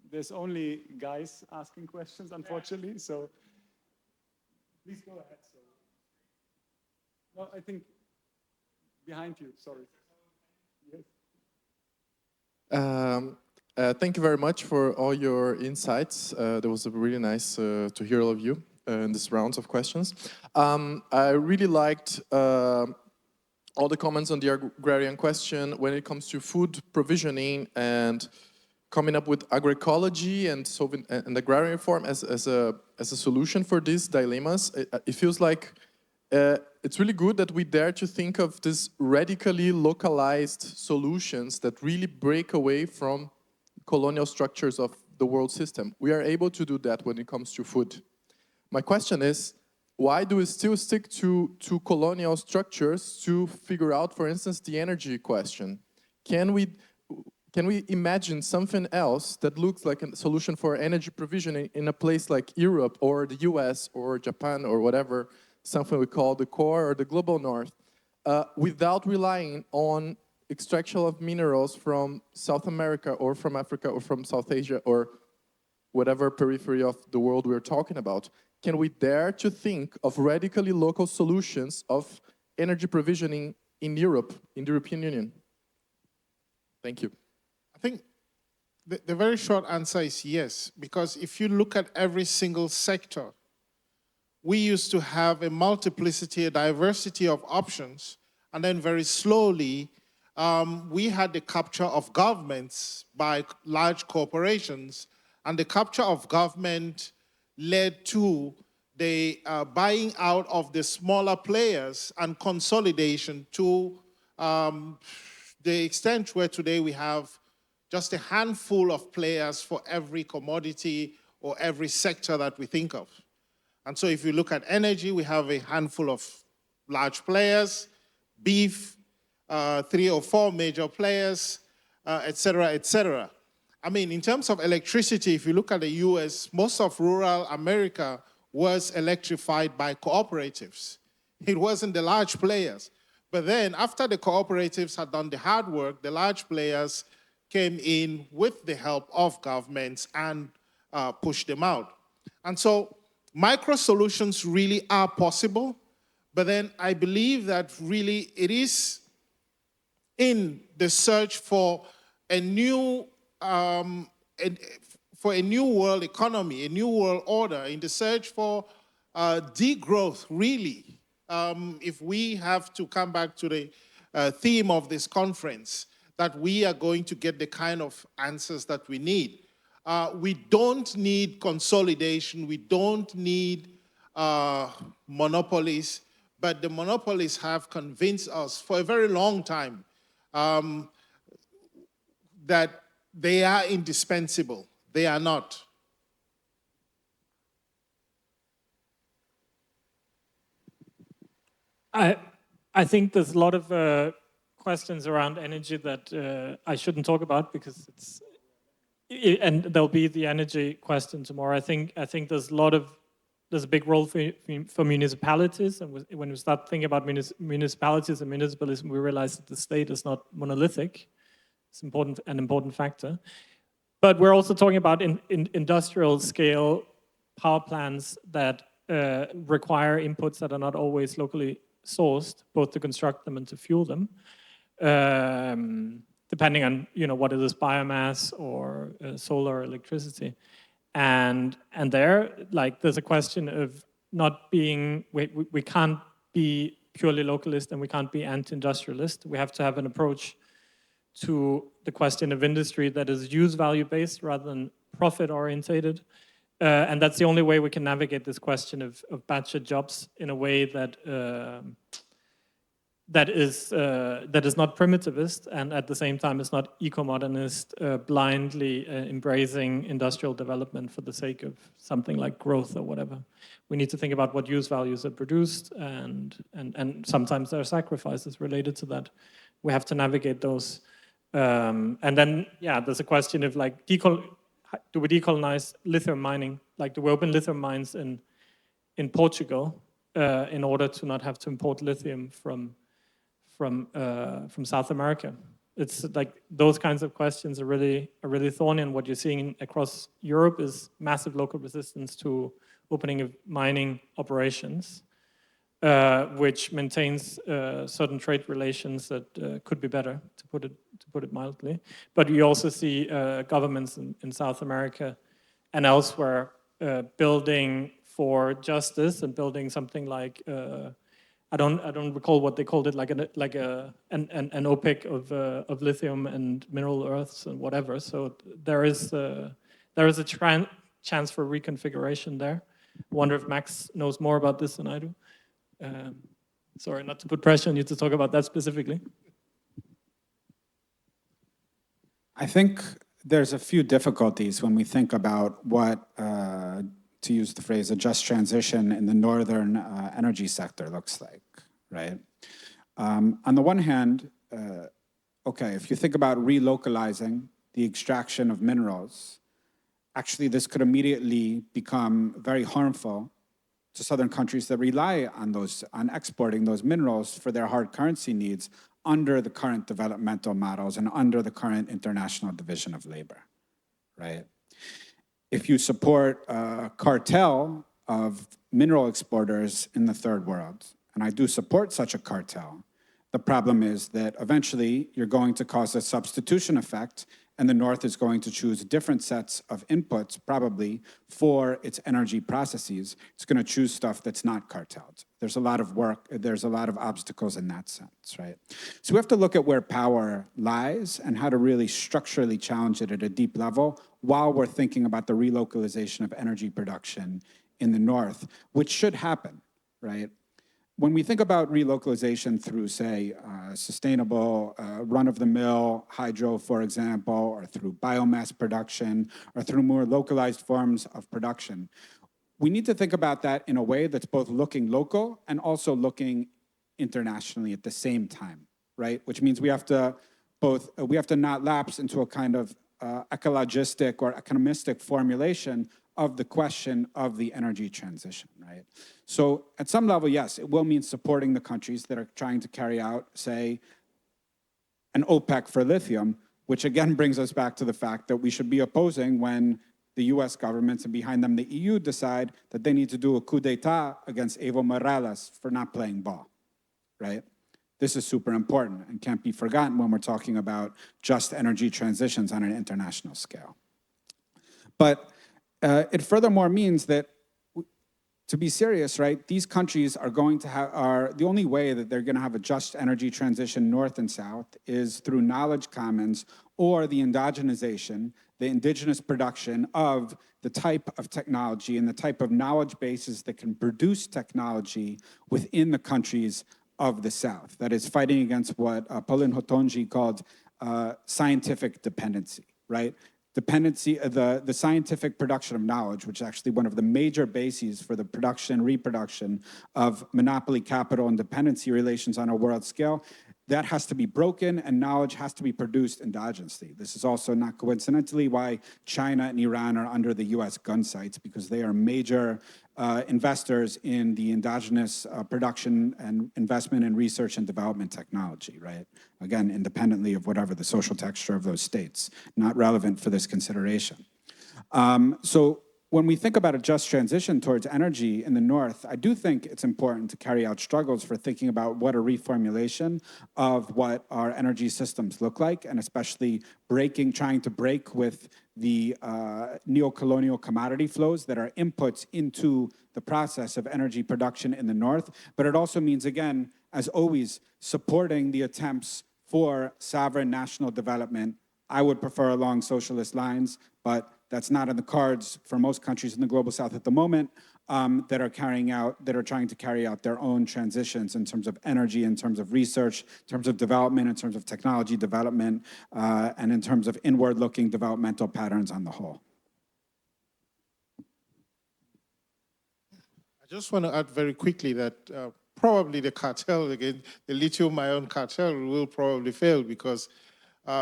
there's only guys asking questions, unfortunately, so please go ahead. So, no, I think behind you, sorry. Yes. Thank you very much for all your insights. That was really nice to hear all of you in this round of questions. I really liked all the comments on the agrarian question when it comes to food provisioning and coming up with agroecology and agrarian reform as a solution for these dilemmas. It feels like it's really good that we dare to think of these radically localized solutions that really break away from colonial structures of the world system. We are able to do that when it comes to food. My question is, why do we still stick to colonial structures to figure out, for instance, the energy question? Can we imagine something else that looks like a solution for energy provision in a place like Europe or the US or Japan or whatever, something we call the core or the global north, without relying on extraction of minerals from South America or from Africa or from South Asia or whatever periphery of the world we're talking about? Can we dare to think of radically local solutions of energy provisioning in Europe, in the European Union? Thank you. I think the very short answer is yes, because if you look at every single sector, we used to have a multiplicity, a diversity of options, and then very slowly, we had the capture of governments by large corporations, and the capture of government led to the buying out of the smaller players and consolidation to the extent where today we have just a handful of players for every commodity or every sector that we think of. And so if you look at energy, we have a handful of large players, beef, 3 or 4 major players, et cetera, et cetera. I mean, in terms of electricity, if you look at the US, most of rural America was electrified by cooperatives. It wasn't the large players. But then after the cooperatives had done the hard work, the large players came in with the help of governments and pushed them out. And so micro solutions really are possible, but then I believe that really it is in the search for a new world economy, a new world order, in the search for degrowth, really. If we have to come back to the theme of this conference, that we are going to get the kind of answers that we need. We don't need consolidation, we don't need monopolies, but the monopolies have convinced us for a very long time that they are indispensable. They are not. I think there's a lot of questions around energy that I shouldn't talk about because and there'll be the energy question tomorrow. I think there's a big role for municipalities, and when we start thinking about municipalities and municipalism, we realize that the state is not monolithic. It's an important factor. But we're also talking about industrial scale power plants that require inputs that are not always locally sourced, both to construct them and to fuel them, depending on what it is, biomass or solar electricity. And there, there's a question of not being, we can't be purely localist and we can't be anti-industrialist. We have to have an approach to the question of industry that is use value based rather than profit orientated. And that's the only way we can navigate this question of batched jobs in a way that is not primitivist and at the same time is not eco-modernist, blindly embracing industrial development for the sake of something like growth or whatever. We need to think about what use values are produced, and sometimes there are sacrifices related to that. We have to navigate those. And then, there's a question of do we decolonize lithium mining? Do we open lithium mines in Portugal in order to not have to import lithium from South America? It's those kinds of questions are really thorny, and what you're seeing across Europe is massive local resistance to opening of mining operations, which maintains certain trade relations that could be better, to put it mildly. But you also see governments in South America and elsewhere building for justice and building something like I don't recall what they called it, like an OPEC of lithium and mineral earths and whatever. So there is a chance for reconfiguration there. I wonder if Max knows more about this than I do. Sorry, not to put pressure on you to talk about that specifically. I think there's a few difficulties when we think about what, to use the phrase, a just transition in the northern energy sector looks like, right? On the one hand, okay, if you think about relocalizing the extraction of minerals, actually this could immediately become very harmful to southern countries that rely on exporting those minerals for their hard currency needs under the current developmental models and under the current international division of labor, right? If you support a cartel of mineral exporters in the third world, and I do support such a cartel, the problem is that eventually you're going to cause a substitution effect and the North is going to choose different sets of inputs, probably, for its energy processes. It's going to choose stuff that's not cartelled. There's a lot of work, there's a lot of obstacles in that sense, right? So we have to look at where power lies and how to really structurally challenge it at a deep level while we're thinking about the relocalization of energy production in the North, which should happen, right? When we think about relocalization through, say, sustainable run-of-the-mill hydro, for example, or through biomass production, or through more localized forms of production, we need to think about that in a way that's both looking local and also looking internationally at the same time, right? Which means we have to not lapse into a kind of ecologistic or economistic formulation of the question of the energy transition, right? So at some level, yes, it will mean supporting the countries that are trying to carry out, say, an OPEC for lithium, which again brings us back to the fact that we should be opposing when the US governments and behind them the EU decide that they need to do a coup d'etat against Evo Morales for not playing ball, right? This is super important and can't be forgotten when we're talking about just energy transitions on an international scale. But it furthermore means that, to be serious, right, these countries are going to have, the only way that they're going to have a just energy transition north and south is through knowledge commons or the endogenization, the indigenous production of the type of technology and the type of knowledge bases that can produce technology within the countries of the South. That is fighting against what Pauline Hotonji called scientific dependency, right? Dependency, the scientific production of knowledge, which is actually one of the major bases for the production and reproduction of monopoly capital and dependency relations on a world scale, that has to be broken and knowledge has to be produced endogenously. This is also not coincidentally why China and Iran are under the US gun sights, because they are major investors in the endogenous production and investment in research and development technology, right? Again, independently of whatever the social texture of those states, not relevant for this consideration. So when we think about a just transition towards energy in the North, I do think it's important to carry out struggles for thinking about what a reformulation of what our energy systems look like, and especially trying to break with the neo-colonial commodity flows that are inputs into the process of energy production in the North. But it also means, again, as always, supporting the attempts for sovereign national development. I would prefer along socialist lines, but that's not in the cards for most countries in the global South at the moment that are trying to carry out their own transitions in terms of energy, in terms of research, in terms of development, in terms of technology development, and in terms of inward-looking developmental patterns on the whole. I just want to add very quickly that probably the cartel, again, the lithium-ion cartel will probably fail because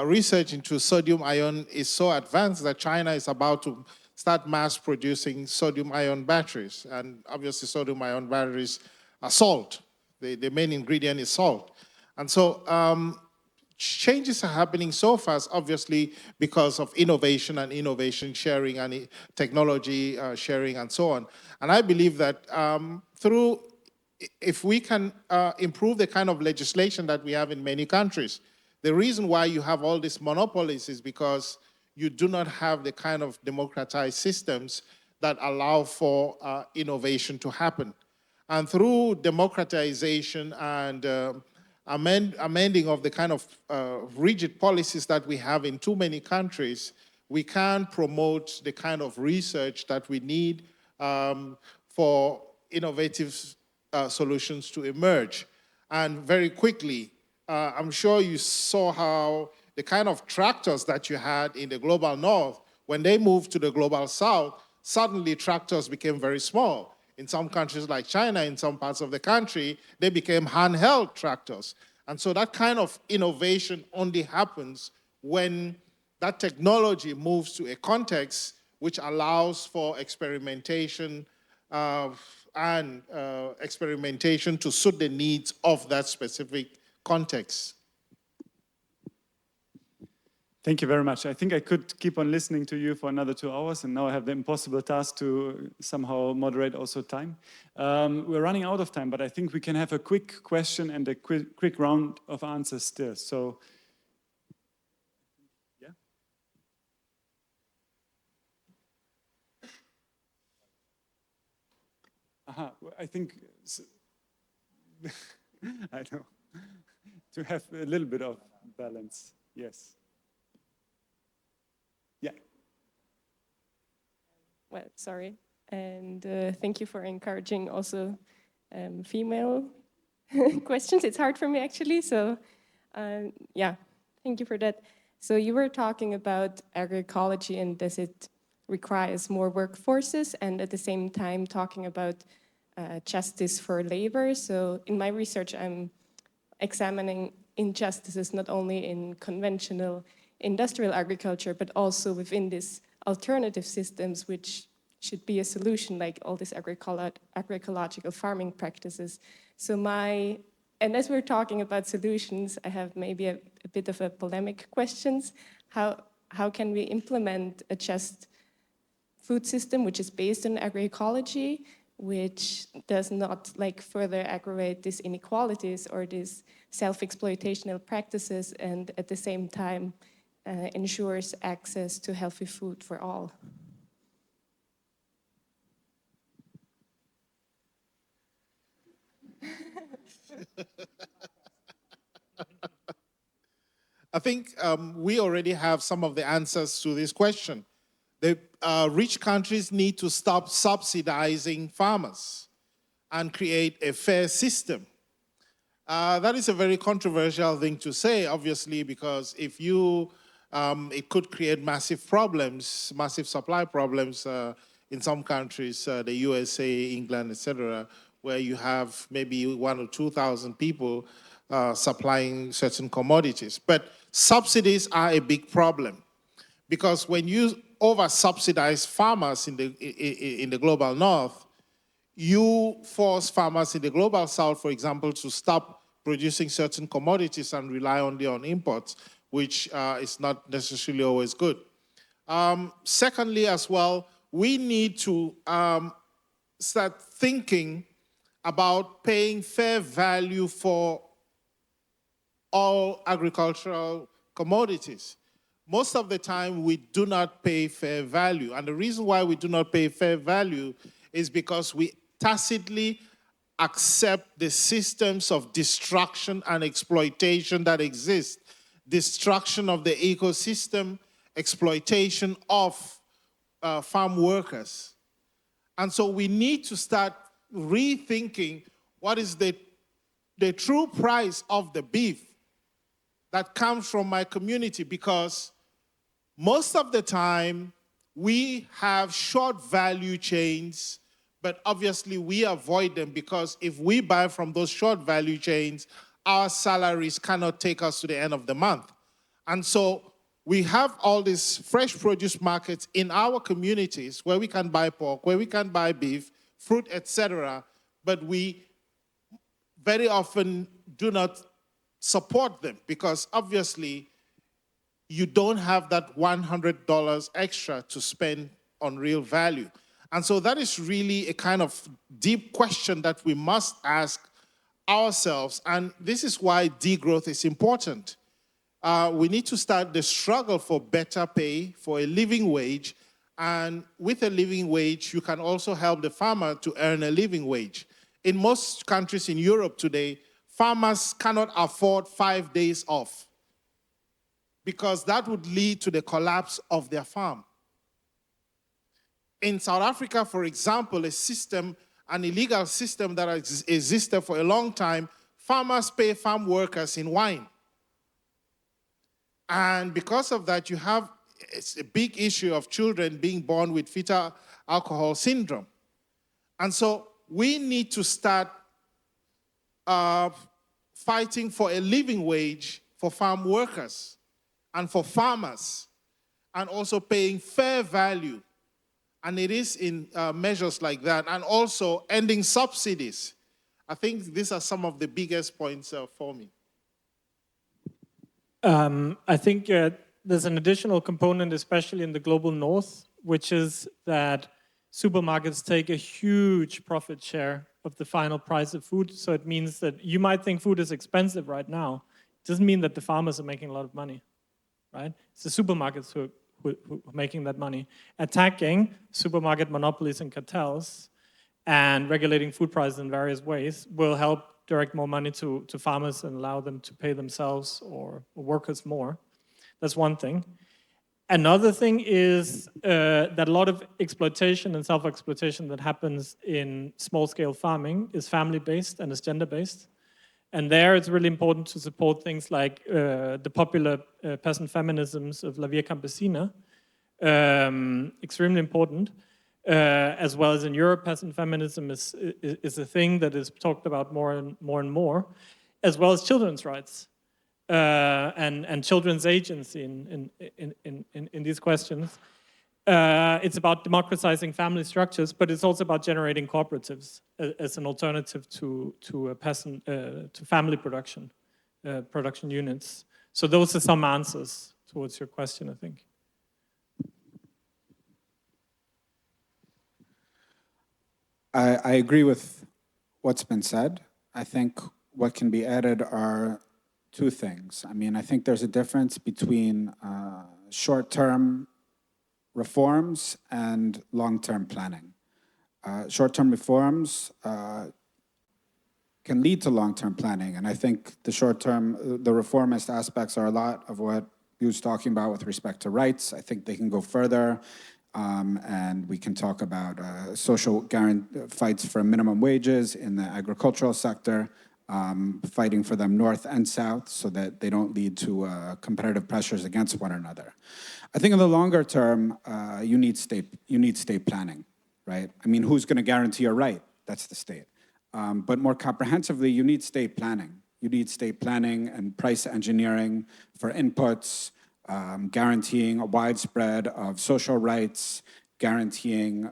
research into sodium-ion is so advanced that China is about to start mass producing sodium-ion batteries. And obviously sodium-ion batteries are salt. The main ingredient is salt. And so changes are happening so fast, obviously, because of innovation and innovation sharing and technology sharing and so on. And I believe that if we can improve the kind of legislation that we have in many countries, the reason why you have all these monopolies is because you do not have the kind of democratized systems that allow for innovation to happen. And through democratization and amending of the kind of rigid policies that we have in too many countries, we can promote the kind of research that we need for innovative solutions to emerge. And very quickly, I'm sure you saw how the kind of tractors that you had in the global North, when they moved to the global South, suddenly tractors became very small. In some countries like China, in some parts of the country, they became handheld tractors. And so that kind of innovation only happens when that technology moves to a context which allows for experimentation and experimentation to suit the needs of that specific context. Thank you very much. I think I could keep on listening to you for another 2 hours, and now I have the impossible task to somehow moderate also time. We're running out of time, but I think we can have a quick question and a quick round of answers still. So, yeah. I think, I know, to have a little bit of balance, yes. Yeah. Well, sorry. And thank you for encouraging also female questions. It's hard for me actually, so yeah, thank you for that. So you were talking about agroecology and does it requires more workforces, and at the same time talking about justice for labor. So in my research, I'm examining injustices not only in conventional industrial agriculture, but also within these alternative systems, which should be a solution, like all these agroecological farming practices. So and as we're talking about solutions, I have maybe a bit of a polemic questions. How can we implement a just food system which is based on agroecology, which does not like further aggravate these inequalities or these self-exploitational practices, and at the same time ensures access to healthy food for all? I think we already have some of the answers to this question. The rich countries need to stop subsidizing farmers and create a fair system. That is a very controversial thing to say, obviously, because if you, it could create massive problems, massive supply problems in some countries, the USA, England, etc., where you have maybe 1,000 or 2,000 people supplying certain commodities. But subsidies are a big problem, because when you over-subsidize farmers in the global north, you force farmers in the global south, for example, to stop producing certain commodities and rely only on imports, which is not necessarily always good. Secondly, as well, we need to start thinking about paying fair value for all agricultural commodities. Most of the time, we do not pay fair value. And the reason why we do not pay fair value is because we tacitly accept the systems of destruction and exploitation that exist. Destruction of the ecosystem, exploitation of farm workers. And so we need to start rethinking what is the true price of the beef that comes from my community, because most of the time we have short value chains, but obviously we avoid them because if we buy from those short value chains, our salaries cannot take us to the end of the month. And so we have all these fresh produce markets in our communities where we can buy pork, where we can buy beef, fruit, etc., but we very often do not support them because obviously you don't have that $100 extra to spend on real value. And so that is really a kind of deep question that we must ask ourselves, and this is why degrowth is important. We need to start the struggle for better pay, for a living wage, and with a living wage, you can also help the farmer to earn a living wage. In most countries in Europe today, farmers cannot afford 5 days off because that would lead to the collapse of their farm. In South Africa, for example, an illegal system that has existed for a long time, farmers pay farm workers in wine. And because of that, it's a big issue of children being born with fetal alcohol syndrome. And so we need to start fighting for a living wage for farm workers and for farmers, and also paying fair value. And it is in measures like that, and also ending subsidies. I think these are some of the biggest points for me. I think there's an additional component, especially in the global north, which is that supermarkets take a huge profit share of the final price of food. So it means that you might think food is expensive right now. It doesn't mean that the farmers are making a lot of money, right? It's the supermarkets who are making that money. Attacking supermarket monopolies and cartels and regulating food prices in various ways will help direct more money to farmers and allow them to pay themselves or workers more. That's one thing. Another thing is that a lot of exploitation and self-exploitation that happens in small-scale farming is family-based and is gender-based. And there it's really important to support things like the popular peasant feminisms of La Via Campesina, extremely important. As well as in Europe, peasant feminism is a thing that is talked about more and more, as well as children's rights and children's agency in these questions. It's about democratizing family structures, but it's also about generating cooperatives as an alternative to a peasant to family production units. So those are some answers towards your question, I think. I agree with what's been said. I think what can be added are two things. I mean, I think there's a difference between short-term reforms and long-term planning. Short-term reforms can lead to long-term planning, and I think the reformist aspects are a lot of what he was talking about with respect to rights. I think they can go further. And we can talk about social fights for minimum wages in the agricultural sector, fighting for them north and south so that they don't lead to competitive pressures against one another. I think in the longer term, you need state planning, right? I mean, who's going to guarantee a right? That's the state. But more comprehensively, you need state planning. You need state planning and price engineering for inputs, guaranteeing a widespread of social rights, guaranteeing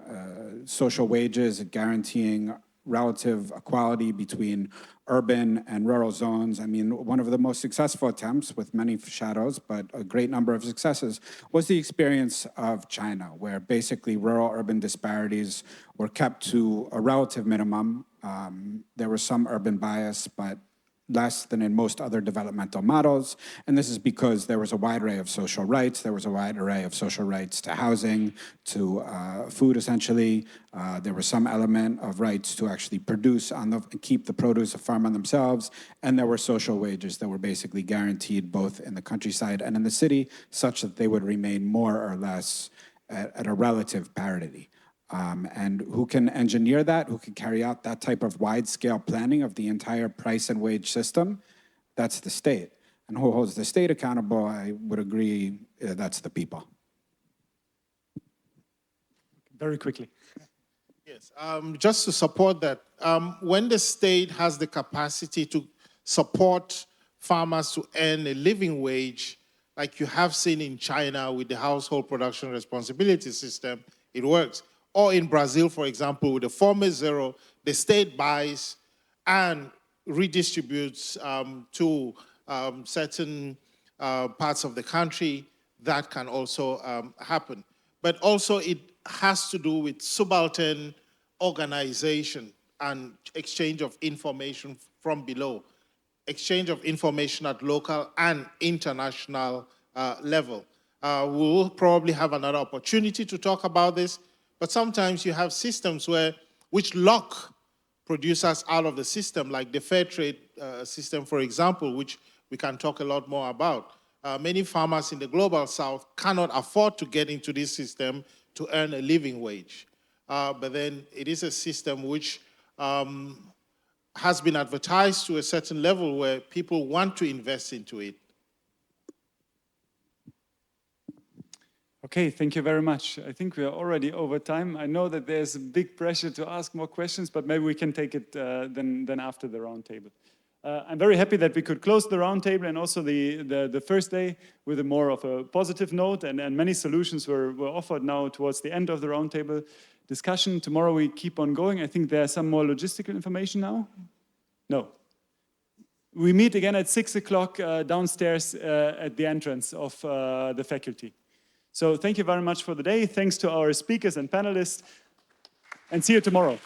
social wages, guaranteeing relative equality between urban and rural zones. I mean, one of the most successful attempts, with many shadows, but a great number of successes, was the experience of China, where basically rural-urban disparities were kept to a relative minimum. There was some urban bias, but less than in most other developmental models. And this is because there was a wide array of social rights. There was a wide array of social rights to housing, to food, essentially. There was some element of rights to actually produce keep the produce of farm on themselves. And there were social wages that were basically guaranteed both in the countryside and in the city, such that they would remain more or less at a relative parity. And who can engineer that, who can carry out that type of wide-scale planning of the entire price and wage system? That's the state. And who holds the state accountable, I would agree, that's the people. Very quickly. Yes, just to support that, when the state has the capacity to support farmers to earn a living wage, like you have seen in China with the household production responsibility system, it works. Or in Brazil, for example, with the Fome Zero, the state buys and redistributes to certain parts of the country. That can also happen. But also it has to do with subaltern organization and exchange of information from below, exchange of information at local and international level. We'll probably have another opportunity to talk about this. But sometimes you have systems which lock producers out of the system, like the fair trade system, for example, which we can talk a lot more about. Many farmers in the global south cannot afford to get into this system to earn a living wage. But then it is a system which has been advertised to a certain level where people want to invest into it. Okay, thank you very much. I think we are already over time. I know that there's a big pressure to ask more questions, but maybe we can take it then after the roundtable. I'm very happy that we could close the roundtable and also the first day with a more of a positive note, and many solutions were offered now towards the end of the roundtable discussion. Tomorrow we keep on going. I think there's some more logistical information now. No. We meet again at 6 o'clock downstairs at the entrance of the faculty. So thank you very much for the day. Thanks to our speakers and panelists, and see you tomorrow.